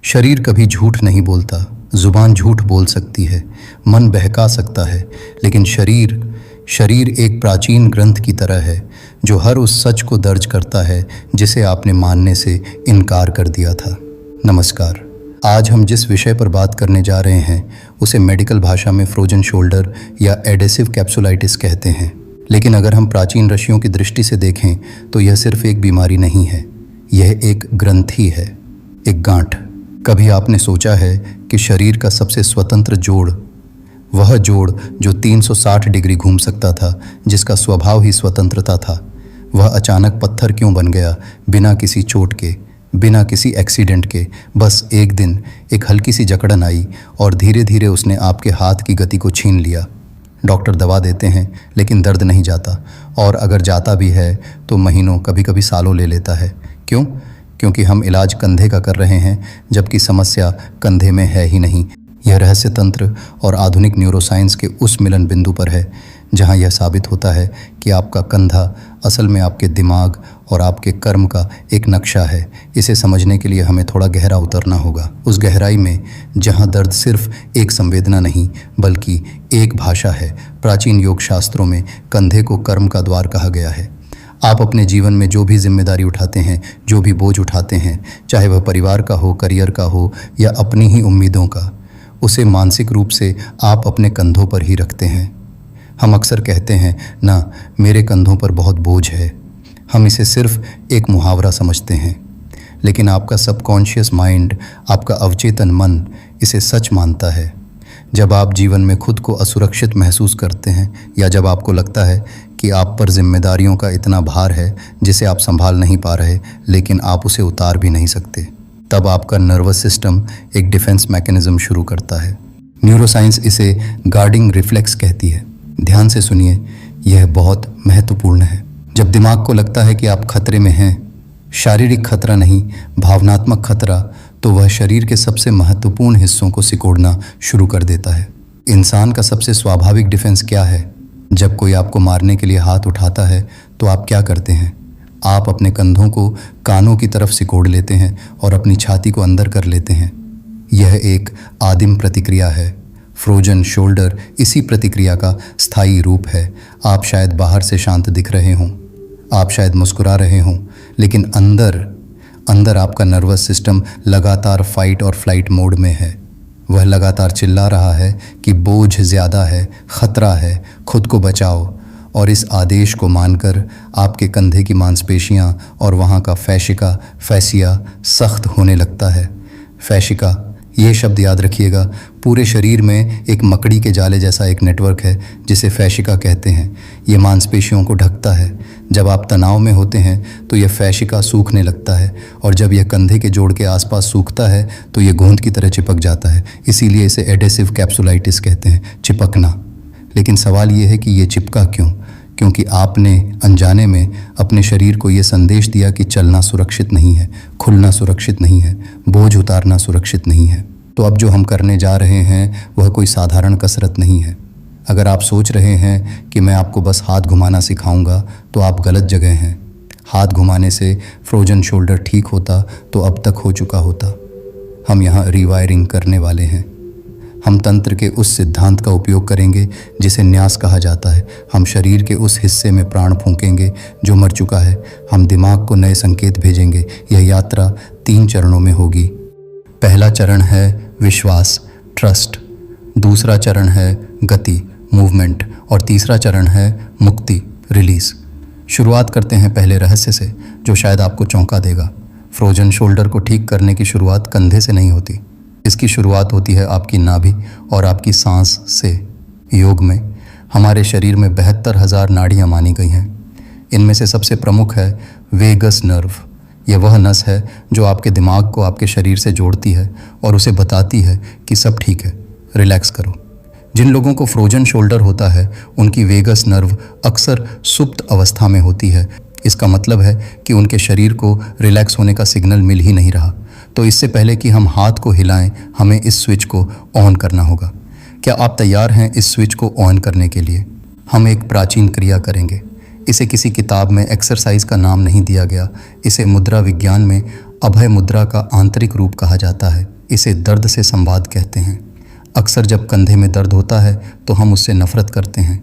शरीर कभी झूठ नहीं बोलता। जुबान झूठ बोल सकती है, मन बहका सकता है, लेकिन शरीर एक प्राचीन ग्रंथ की तरह है जो हर उस सच को दर्ज करता है जिसे आपने मानने से इनकार कर दिया था। नमस्कार। आज हम जिस विषय पर बात करने जा रहे हैं उसे मेडिकल भाषा में फ्रोजन शोल्डर या एडेसिव कैप्सुलाइटिस कहते हैं। लेकिन अगर हम प्राचीन ऋषियों की दृष्टि से देखें तो यह सिर्फ एक बीमारी नहीं है, यह एक ग्रंथि है, एक गांठ। कभी आपने सोचा है कि शरीर का सबसे स्वतंत्र जोड़, वह जोड़ जो 360 डिग्री घूम सकता था, जिसका स्वभाव ही स्वतंत्रता था, वह अचानक पत्थर क्यों बन गया? बिना किसी चोट के, बिना किसी एक्सीडेंट के। बस एक दिन एक हल्की सी जकड़न आई और धीरे धीरे उसने आपके हाथ की गति को छीन लिया। डॉक्टर दवा देते हैं लेकिन दर्द नहीं जाता, और अगर जाता भी है तो महीनों, कभी कभी सालों ले लेता है। क्यों? क्योंकि हम इलाज कंधे का कर रहे हैं, जबकि समस्या कंधे में है ही नहीं। यह रहस्य तंत्र और आधुनिक न्यूरोसाइंस के उस मिलन बिंदु पर है जहां यह साबित होता है कि आपका कंधा असल में आपके दिमाग और आपके कर्म का एक नक्शा है। इसे समझने के लिए हमें थोड़ा गहरा उतरना होगा, उस गहराई में जहां दर्द सिर्फ एक संवेदना नहीं बल्कि एक भाषा है। प्राचीन योग शास्त्रों में कंधे को कर्म का द्वार कहा गया है। आप अपने जीवन में जो भी जिम्मेदारी उठाते हैं, जो भी बोझ उठाते हैं, चाहे वह परिवार का हो, करियर का हो या अपनी ही उम्मीदों का, उसे मानसिक रूप से आप अपने कंधों पर ही रखते हैं। हम अक्सर कहते हैं ना, मेरे कंधों पर बहुत बोझ है। हम इसे सिर्फ एक मुहावरा समझते हैं, लेकिन आपका सबकॉन्शियस माइंड, आपका अवचेतन मन इसे सच मानता है। जब आप जीवन में खुद को असुरक्षित महसूस करते हैं या जब आपको लगता है कि आप पर जिम्मेदारियों का इतना भार है जिसे आप संभाल नहीं पा रहे, लेकिन आप उसे उतार भी नहीं सकते, तब आपका नर्वस सिस्टम एक डिफेंस मैकेनिज्म शुरू करता है। न्यूरोसाइंस इसे गार्डिंग रिफ्लेक्स कहती है। ध्यान से सुनिए, यह बहुत महत्वपूर्ण है। जब दिमाग को लगता है कि आप खतरे में हैं, शारीरिक खतरा नहीं, भावनात्मक खतरा, तो वह शरीर के सबसे महत्वपूर्ण हिस्सों को सिकोड़ना शुरू कर देता है। इंसान का सबसे स्वाभाविक डिफेंस क्या है? जब कोई आपको मारने के लिए हाथ उठाता है तो आप क्या करते हैं? आप अपने कंधों को कानों की तरफ सिकोड़ लेते हैं और अपनी छाती को अंदर कर लेते हैं। यह एक आदिम प्रतिक्रिया है। फ्रोजन शोल्डर इसी प्रतिक्रिया का स्थायी रूप है। आप शायद बाहर से शांत दिख रहे हों, आप शायद मुस्कुरा रहे हों, लेकिन अंदर आपका नर्वस सिस्टम लगातार फाइट और फ्लाइट मोड में है। वह लगातार चिल्ला रहा है कि बोझ ज़्यादा है, खतरा है, खुद को बचाओ। और इस आदेश को मानकर आपके कंधे की मांसपेशियां और वहां का फैसिया सख्त होने लगता है। फैशिका, ये शब्द याद रखिएगा। पूरे शरीर में एक मकड़ी के जाले जैसा एक नेटवर्क है जिसे फैशिका कहते हैं। ये मांसपेशियों को ढकता है। जब आप तनाव में होते हैं तो यह फैशिका सूखने लगता है, और जब यह कंधे के जोड़ के आसपास सूखता है तो यह गोंद की तरह चिपक जाता है। इसीलिए इसे एडेसिव कैप्सुलाइटिस कहते हैं, चिपकना। लेकिन सवाल ये है कि ये चिपका क्यों? क्योंकि आपने अनजाने में अपने शरीर को ये संदेश दिया कि चलना सुरक्षित नहीं है, खुलना सुरक्षित नहीं है, बोझ उतारना सुरक्षित नहीं है। तो अब जो हम करने जा रहे हैं वह कोई साधारण कसरत नहीं है। अगर आप सोच रहे हैं कि मैं आपको बस हाथ घुमाना सिखाऊंगा तो आप गलत जगह हैं। हाथ घुमाने से फ्रोजन शोल्डर ठीक होता तो अब तक हो चुका होता। हम यहाँ रीवायरिंग करने वाले हैं। हम तंत्र के उस सिद्धांत का उपयोग करेंगे जिसे न्यास कहा जाता है। हम शरीर के उस हिस्से में प्राण फूंकेंगे जो मर चुका है। हम दिमाग को नए संकेत भेजेंगे। यह यात्रा 3 चरणों में होगी। पहला चरण है विश्वास, ट्रस्ट। दूसरा चरण है गति, मूवमेंट। और तीसरा चरण है मुक्ति, रिलीज। शुरुआत करते हैं पहले रहस्य से जो शायद आपको चौंका देगा। फ्रोजन शोल्डर को ठीक करने की शुरुआत कंधे से नहीं होती। इसकी शुरुआत होती है आपकी नाभि और आपकी सांस से। योग में हमारे शरीर में 72,000 नाड़ियाँ मानी गई हैं। इनमें से सबसे प्रमुख है वेगस नर्व। यह वह नस है जो आपके दिमाग को आपके शरीर से जोड़ती है और उसे बताती है कि सब ठीक है, रिलैक्स करो। जिन लोगों को फ्रोजन शोल्डर होता है उनकी वेगस नर्व अक्सर सुप्त अवस्था में होती है। इसका मतलब है कि उनके शरीर को रिलैक्स होने का सिग्नल मिल ही नहीं रहा। तो इससे पहले कि हम हाथ को हिलाएं, हमें इस स्विच को ऑन करना होगा। क्या आप तैयार हैं इस स्विच को ऑन करने के लिए? हम एक प्राचीन क्रिया करेंगे। इसे किसी किताब में एक्सरसाइज का नाम नहीं दिया गया। इसे मुद्रा विज्ञान में अभय मुद्रा का आंतरिक रूप कहा जाता है। इसे दर्द से संवाद कहते हैं। अक्सर जब कंधे में दर्द होता है तो हम उससे नफरत करते हैं।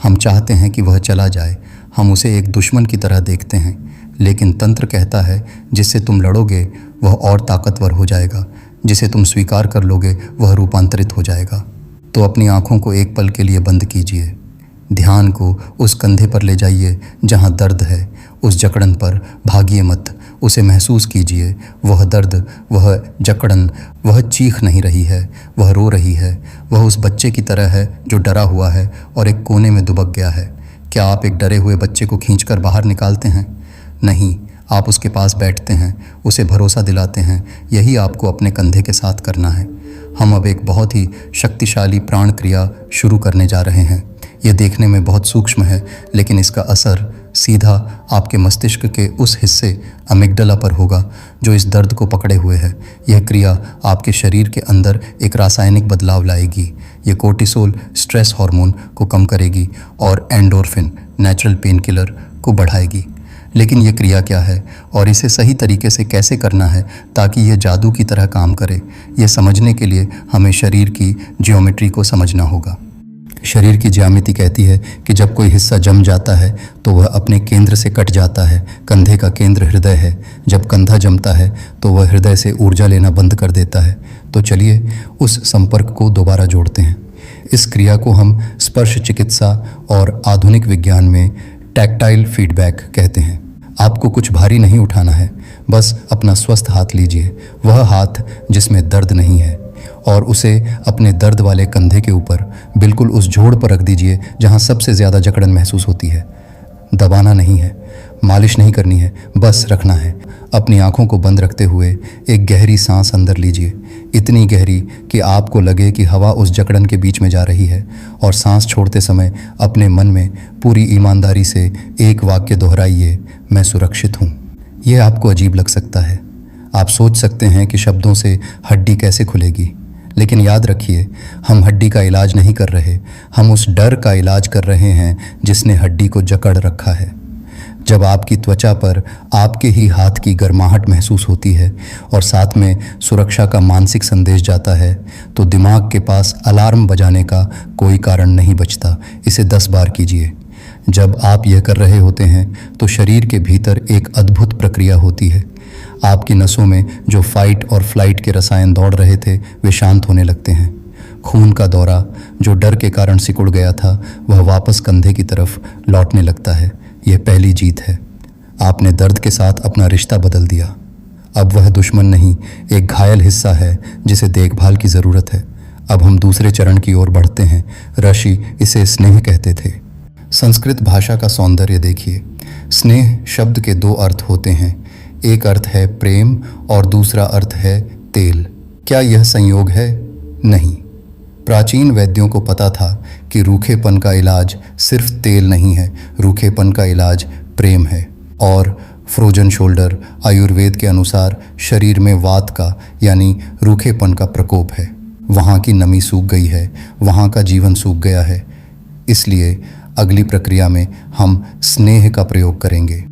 हम चाहते हैं कि वह चला जाए। हम उसे एक दुश्मन की तरह देखते हैं। लेकिन तंत्र कहता है जिससे तुम लड़ोगे वह और ताकतवर हो जाएगा, जिसे तुम स्वीकार कर लोगे वह रूपांतरित हो जाएगा। तो अपनी आँखों को एक पल के लिए बंद कीजिए। ध्यान को उस कंधे पर ले जाइए जहाँ दर्द है। उस जकड़न पर भागिए मत, उसे महसूस कीजिए। वह दर्द, वह जकड़न, वह चीख नहीं रही है, वह रो रही है। वह उस बच्चे की तरह है जो डरा हुआ है और एक कोने में दुबक गया है। क्या आप एक डरे हुए बच्चे को खींचकर बाहर निकालते हैं? नहीं, आप उसके पास बैठते हैं, उसे भरोसा दिलाते हैं। यही आपको अपने कंधे के साथ करना है। हम अब एक बहुत ही शक्तिशाली प्राण क्रिया शुरू करने जा रहे हैं। यह देखने में बहुत सूक्ष्म है, लेकिन इसका असर सीधा आपके मस्तिष्क के उस हिस्से अमिगडला पर होगा जो इस दर्द को पकड़े हुए है। यह क्रिया आपके शरीर के अंदर एक रासायनिक बदलाव लाएगी। यह कोर्टिसोल स्ट्रेस हार्मोन को कम करेगी और एंडोर्फिन नेचुरल पेन किलर को बढ़ाएगी। लेकिन यह क्रिया क्या है और इसे सही तरीके से कैसे करना है ताकि यह जादू की तरह काम करे, यह समझने के लिए हमें शरीर की ज्योमेट्री को समझना होगा। शरीर की ज्यामिति कहती है कि जब कोई हिस्सा जम जाता है तो वह अपने केंद्र से कट जाता है। कंधे का केंद्र हृदय है। जब कंधा जमता है तो वह हृदय से ऊर्जा लेना बंद कर देता है। तो चलिए उस संपर्क को दोबारा जोड़ते हैं। इस क्रिया को हम स्पर्श चिकित्सा और आधुनिक विज्ञान में टैक्टाइल फीडबैक कहते हैं। आपको कुछ भारी नहीं उठाना है, बस अपना स्वस्थ हाथ लीजिए, वह हाथ जिसमें दर्द नहीं है, और उसे अपने दर्द वाले कंधे के ऊपर बिल्कुल उस जोड़ पर रख दीजिए जहां सबसे ज़्यादा जकड़न महसूस होती है। दबाना नहीं है, मालिश नहीं करनी है, बस रखना है। अपनी आंखों को बंद रखते हुए एक गहरी सांस अंदर लीजिए, इतनी गहरी कि आपको लगे कि हवा उस जकड़न के बीच में जा रही है। और सांस छोड़ते समय अपने मन में पूरी ईमानदारी से एक वाक्य दोहराइए, मैं सुरक्षित हूँ। यह आपको अजीब लग सकता है। आप सोच सकते हैं कि शब्दों से हड्डी कैसे खुलेगी, लेकिन याद रखिए, हम हड्डी का इलाज नहीं कर रहे, हम उस डर का इलाज कर रहे हैं जिसने हड्डी को जकड़ रखा है। जब आपकी त्वचा पर आपके ही हाथ की गर्माहट महसूस होती है और साथ में सुरक्षा का मानसिक संदेश जाता है, तो दिमाग के पास अलार्म बजाने का कोई कारण नहीं बचता। इसे 10 बार कीजिए। जब आप यह कर रहे होते हैं तो शरीर के भीतर एक अद्भुत प्रक्रिया होती है। आपकी नसों में जो फाइट और फ्लाइट के रसायन दौड़ रहे थे वे शांत होने लगते हैं। खून का दौरा जो डर के कारण सिकुड़ गया था वह वापस कंधे की तरफ लौटने लगता है। यह पहली जीत है। आपने दर्द के साथ अपना रिश्ता बदल दिया। अब वह दुश्मन नहीं, एक घायल हिस्सा है जिसे देखभाल की ज़रूरत है। अब हम दूसरे चरण की ओर बढ़ते हैं। ऋषि इसे स्नेह कहते थे। संस्कृत भाषा का सौंदर्य देखिए। स्नेह शब्द के 2 अर्थ होते हैं। एक अर्थ है प्रेम और दूसरा अर्थ है तेल। क्या यह संयोग है? नहीं। प्राचीन वैद्यों को पता था कि रूखेपन का इलाज सिर्फ तेल नहीं है, रूखेपन का इलाज प्रेम है। और फ्रोजन शोल्डर आयुर्वेद के अनुसार शरीर में वात का यानी रूखेपन का प्रकोप है। वहाँ की नमी सूख गई है, वहाँ का जीवन सूख गया है। इसलिए अगली प्रक्रिया में हम स्नेह का प्रयोग करेंगे।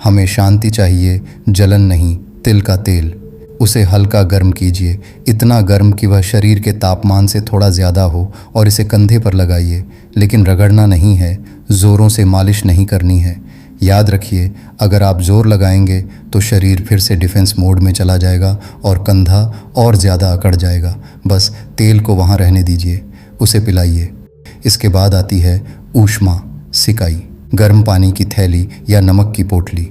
हमें शांति चाहिए, जलन नहीं, तिल का तेल। उसे हल्का गर्म कीजिए, इतना गर्म कि वह शरीर के तापमान से थोड़ा ज़्यादा हो, और इसे कंधे पर लगाइए। लेकिन रगड़ना नहीं है, ज़ोरों से मालिश नहीं करनी है। याद रखिए, अगर आप ज़ोर लगाएंगे तो शरीर फिर से डिफेंस मोड में चला जाएगा और कंधा और ज़्यादा अकड़ जाएगा। बस तेल को वहाँ रहने दीजिए, उसे पिलाइए। इसके बाद आती है ऊष्मा, सिकाई, गर्म पानी की थैली या नमक की पोटली।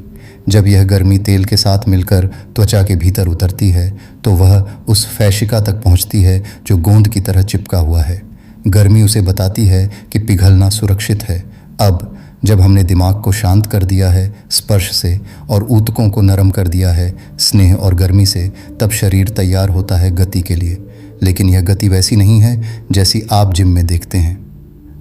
जब यह गर्मी तेल के साथ मिलकर त्वचा के भीतर उतरती है तो वह उस फैशिका तक पहुंचती है जो गोंद की तरह चिपका हुआ है। गर्मी उसे बताती है कि पिघलना सुरक्षित है। अब जब हमने दिमाग को शांत कर दिया है स्पर्श से और ऊतकों को नरम कर दिया है स्नेह और गर्मी से, तब शरीर तैयार होता है गति के लिए। लेकिन यह गति वैसी नहीं है जैसी आप जिम में देखते हैं।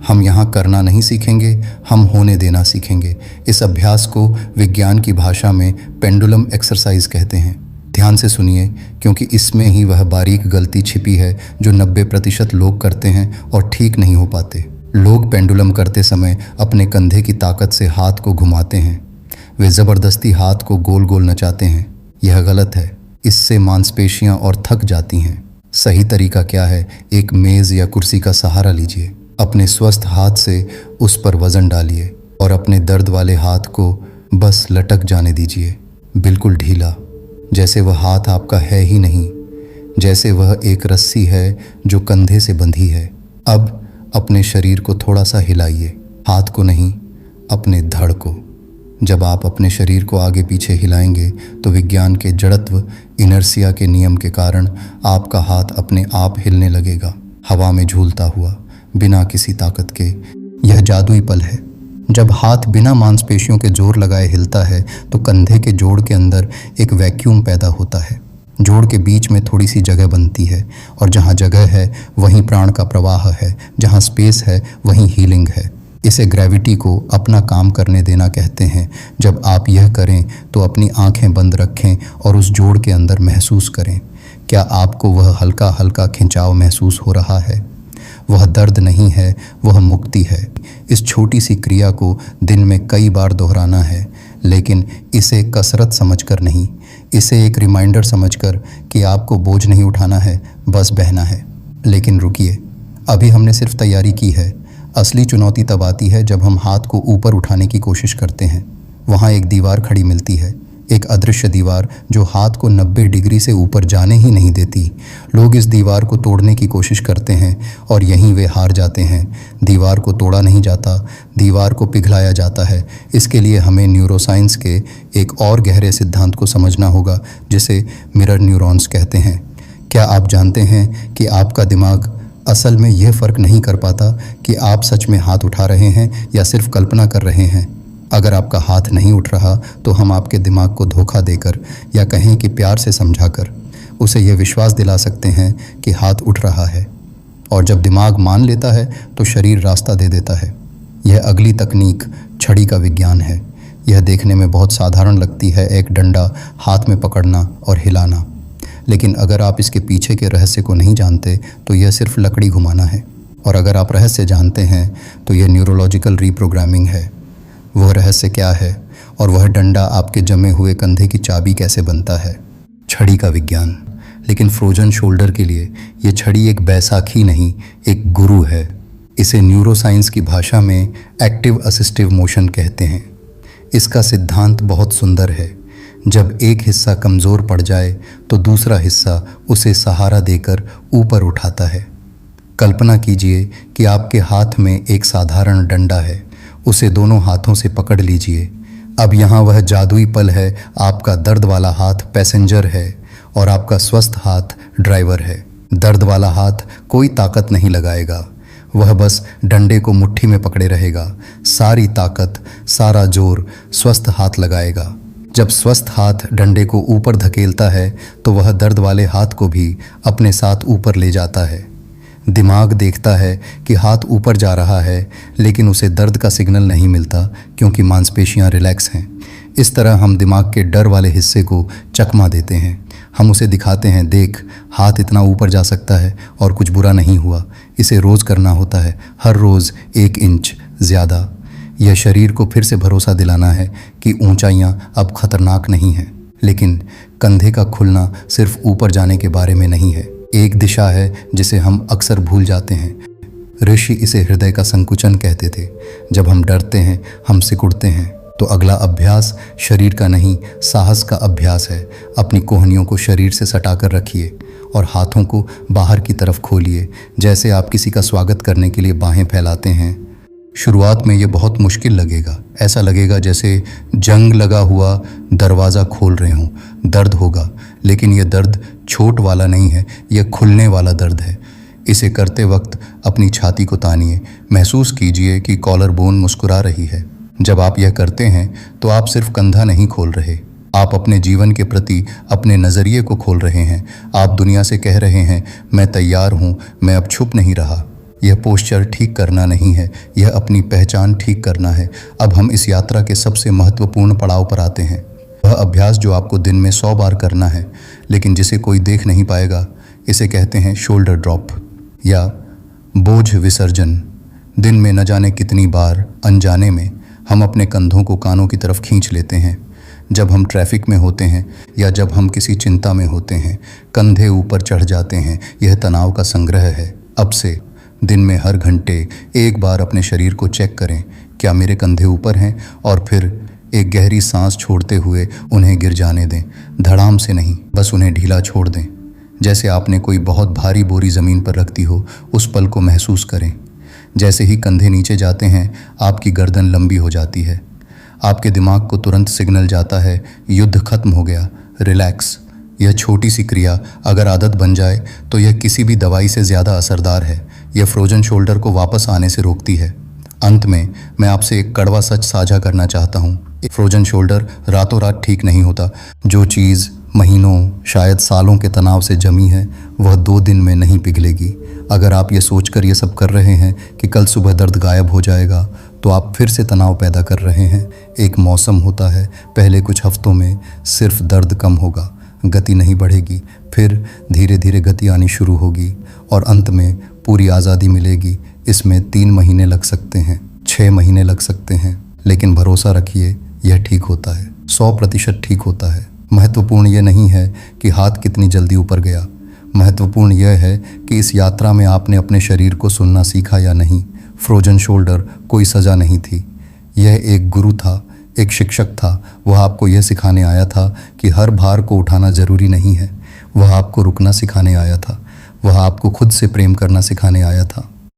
हम यहाँ करना नहीं सीखेंगे, हम होने देना सीखेंगे। इस अभ्यास को विज्ञान की भाषा में पेंडुलम एक्सरसाइज कहते हैं। ध्यान से सुनिए, क्योंकि इसमें ही वह बारीक गलती छिपी है जो 90% लोग करते हैं और ठीक नहीं हो पाते। लोग पेंडुलम करते समय अपने कंधे की ताकत से हाथ को घुमाते हैं। वे ज़बरदस्ती हाथ को गोल गोल नचाते हैं। यह गलत है। इससे मांसपेशियां और थक जाती हैं। सही तरीका क्या है? एक मेज़ या कुर्सी का सहारा लीजिए। अपने स्वस्थ हाथ से उस पर वज़न डालिए और अपने दर्द वाले हाथ को बस लटक जाने दीजिए, बिल्कुल ढीला, जैसे वह हाथ आपका है ही नहीं, जैसे वह एक रस्सी है जो कंधे से बंधी है। अब अपने शरीर को थोड़ा सा हिलाइए, हाथ को नहीं, अपने धड़ को। जब आप अपने शरीर को आगे पीछे हिलाएंगे तो विज्ञान के जड़त्व इनर्सिया के नियम के कारण आपका हाथ अपने आप हिलने लगेगा, हवा में झूलता हुआ, बिना किसी ताकत के। यह जादुई पल है। जब हाथ बिना मांसपेशियों के जोर लगाए हिलता है तो कंधे के जोड़ के अंदर एक वैक्यूम पैदा होता है। जोड़ के बीच में थोड़ी सी जगह बनती है और जहाँ जगह है वहीं प्राण का प्रवाह है, जहाँ स्पेस है वहीं हीलिंग है। इसे ग्रेविटी को अपना काम करने देना कहते हैं। जब आप यह करें तो अपनी आंखें बंद रखें और उस जोड़ के अंदर महसूस करें। क्या आपको वह हल्का हल्का खिंचाव महसूस हो रहा है? वह दर्द नहीं है, वह मुक्ति है। इस छोटी सी क्रिया को दिन में कई बार दोहराना है, लेकिन इसे कसरत समझकर नहीं, इसे एक रिमाइंडर समझकर कि आपको बोझ नहीं उठाना है, बस बहना है। लेकिन रुकिए, अभी हमने सिर्फ तैयारी की है। असली चुनौती तब आती है जब हम हाथ को ऊपर उठाने की कोशिश करते हैं। वहाँ एक दीवार खड़ी मिलती है, एक अदृश्य दीवार जो हाथ को 90 डिग्री से ऊपर जाने ही नहीं देती। लोग इस दीवार को तोड़ने की कोशिश करते हैं और यहीं वे हार जाते हैं। दीवार को तोड़ा नहीं जाता, दीवार को पिघलाया जाता है। इसके लिए हमें न्यूरोसाइंस के एक और गहरे सिद्धांत को समझना होगा, जिसे मिरर न्यूरॉन्स कहते हैं। क्या आप जानते हैं कि आपका दिमाग असल में यह फ़र्क नहीं कर पाता कि आप सच में हाथ उठा रहे हैं या सिर्फ कल्पना कर रहे हैं? अगर आपका हाथ नहीं उठ रहा तो हम आपके दिमाग को धोखा देकर या कहें कि प्यार से समझाकर उसे यह विश्वास दिला सकते हैं कि हाथ उठ रहा है। और जब दिमाग मान लेता है तो शरीर रास्ता दे देता है। यह अगली तकनीक छड़ी का विज्ञान है। यह देखने में बहुत साधारण लगती है, एक डंडा हाथ में पकड़ना और हिलाना। लेकिन अगर आप इसके पीछे के रहस्य को नहीं जानते तो यह सिर्फ लकड़ी घुमाना है। और अगर आप रहस्य जानते हैं तो यह न्यूरोलॉजिकल रीप्रोग्रामिंग है। वह रहस्य क्या है और वह डंडा आपके जमे हुए कंधे की चाबी कैसे बनता है? छड़ी का विज्ञान। लेकिन फ्रोजन शोल्डर के लिए ये छड़ी एक बैसाखी नहीं, एक गुरु है। इसे न्यूरोसाइंस की भाषा में एक्टिव असिस्टिव मोशन कहते हैं। इसका सिद्धांत बहुत सुंदर है। जब एक हिस्सा कमज़ोर पड़ जाए तो दूसरा हिस्सा उसे सहारा देकर ऊपर उठाता है। कल्पना कीजिए कि आपके हाथ में एक साधारण डंडा है, उसे दोनों हाथों से पकड़ लीजिए। अब यहाँ वह जादुई पल है। आपका दर्द वाला हाथ पैसेंजर है और आपका स्वस्थ हाथ ड्राइवर है। दर्द वाला हाथ कोई ताकत नहीं लगाएगा, वह बस डंडे को मुट्ठी में पकड़े रहेगा। सारी ताकत, सारा जोर स्वस्थ हाथ लगाएगा। जब स्वस्थ हाथ डंडे को ऊपर धकेलता है तो वह दर्द वाले हाथ को भी अपने साथ ऊपर ले जाता है। दिमाग देखता है कि हाथ ऊपर जा रहा है, लेकिन उसे दर्द का सिग्नल नहीं मिलता क्योंकि मांसपेशियां रिलैक्स हैं। इस तरह हम दिमाग के डर वाले हिस्से को चकमा देते हैं। हम उसे दिखाते हैं, देख, हाथ इतना ऊपर जा सकता है और कुछ बुरा नहीं हुआ। इसे रोज़ करना होता है, हर रोज़ 1 इंच ज़्यादा। यह शरीर को फिर से भरोसा दिलाना है कि ऊंचाइयां अब खतरनाक नहीं हैं। लेकिन कंधे का खुलना सिर्फ ऊपर जाने के बारे में नहीं है, एक दिशा है जिसे हम अक्सर भूल जाते हैं। ऋषि इसे हृदय का संकुचन कहते थे। जब हम डरते हैं, हम सिकुड़ते हैं, तो अगला अभ्यास शरीर का नहीं, साहस का अभ्यास है। अपनी कोहनियों को शरीर से सटाकर रखिए और हाथों को बाहर की तरफ खोलिए, जैसे आप किसी का स्वागत करने के लिए बाहें फैलाते हैं। शुरुआत में ये बहुत मुश्किल लगेगा। ऐसा लगेगा जैसे जंग लगा हुआ दरवाज़ा खोल रहे हों। दर्द होगा, लेकिन ये दर्द छोट वाला नहीं है, यह खुलने वाला दर्द है। इसे करते वक्त अपनी छाती को तानिए, महसूस कीजिए कि कॉलर बोन मुस्कुरा रही है। जब आप यह करते हैं तो आप सिर्फ कंधा नहीं खोल रहे, आप अपने जीवन के प्रति अपने नज़रिए को खोल रहे हैं। आप दुनिया से कह रहे हैं, मैं तैयार हूँ, मैं अब छुप नहीं रहा। यह पोस्चर ठीक करना नहीं है, यह अपनी पहचान ठीक करना है। अब हम इस यात्रा के सबसे महत्वपूर्ण पड़ाव पर आते हैं। वह अभ्यास जो आपको दिन में 100 बार करना है, लेकिन जिसे कोई देख नहीं पाएगा। इसे कहते हैं शोल्डर ड्रॉप या बोझ विसर्जन। दिन में न जाने कितनी बार अनजाने में हम अपने कंधों को कानों की तरफ खींच लेते हैं। जब हम ट्रैफिक में होते हैं या जब हम किसी चिंता में होते हैं, कंधे ऊपर चढ़ जाते हैं। यह तनाव का संग्रह है। अब से दिन में हर घंटे एक बार अपने शरीर को चेक करें, क्या मेरे कंधे ऊपर हैं, और फिर एक गहरी सांस छोड़ते हुए उन्हें गिर जाने दें। धड़ाम से नहीं, बस उन्हें ढीला छोड़ दें, जैसे आपने कोई बहुत भारी बोरी ज़मीन पर रख दी हो। उस पल को महसूस करें। जैसे ही कंधे नीचे जाते हैं, आपकी गर्दन लंबी हो जाती है। आपके दिमाग को तुरंत सिग्नल जाता है, युद्ध खत्म हो गया, रिलैक्स। यह छोटी सी क्रिया अगर आदत बन जाए तो यह किसी भी दवाई से ज़्यादा असरदार है। यह फ्रोजन शोल्डर को वापस आने से रोकती है। अंत में मैं आपसे एक कड़वा सच साझा करना चाहता हूँ। फ्रोजन शोल्डर रातों रात ठीक नहीं होता। जो चीज़ महीनों, शायद सालों के तनाव से जमी है, वह 2 दिन में नहीं पिघलेगी। अगर आप ये सोचकर ये सब कर रहे हैं कि कल सुबह दर्द गायब हो जाएगा, तो आप फिर से तनाव पैदा कर रहे हैं। एक मौसम होता है, पहले कुछ हफ्तों में सिर्फ दर्द कम होगा, गति नहीं बढ़ेगी, फिर धीरे धीरे गति आनी शुरू होगी और अंत में पूरी आज़ादी मिलेगी। इसमें 3 महीने लग सकते हैं, 6 महीने लग सकते हैं, लेकिन भरोसा रखिए, यह ठीक होता है, 100% ठीक होता है। महत्वपूर्ण यह नहीं है कि हाथ कितनी जल्दी ऊपर गया, महत्वपूर्ण यह है कि इस यात्रा में आपने अपने शरीर को सुनना सीखा या नहीं। फ्रोजन शोल्डर कोई सज़ा नहीं थी, यह एक गुरु था, एक शिक्षक था। वह आपको यह सिखाने आया था कि हर भार को उठाना ज़रूरी नहीं है। वह आपको रुकना सिखाने आया था। वह आपको खुद से प्रेम करना सिखाने आया था।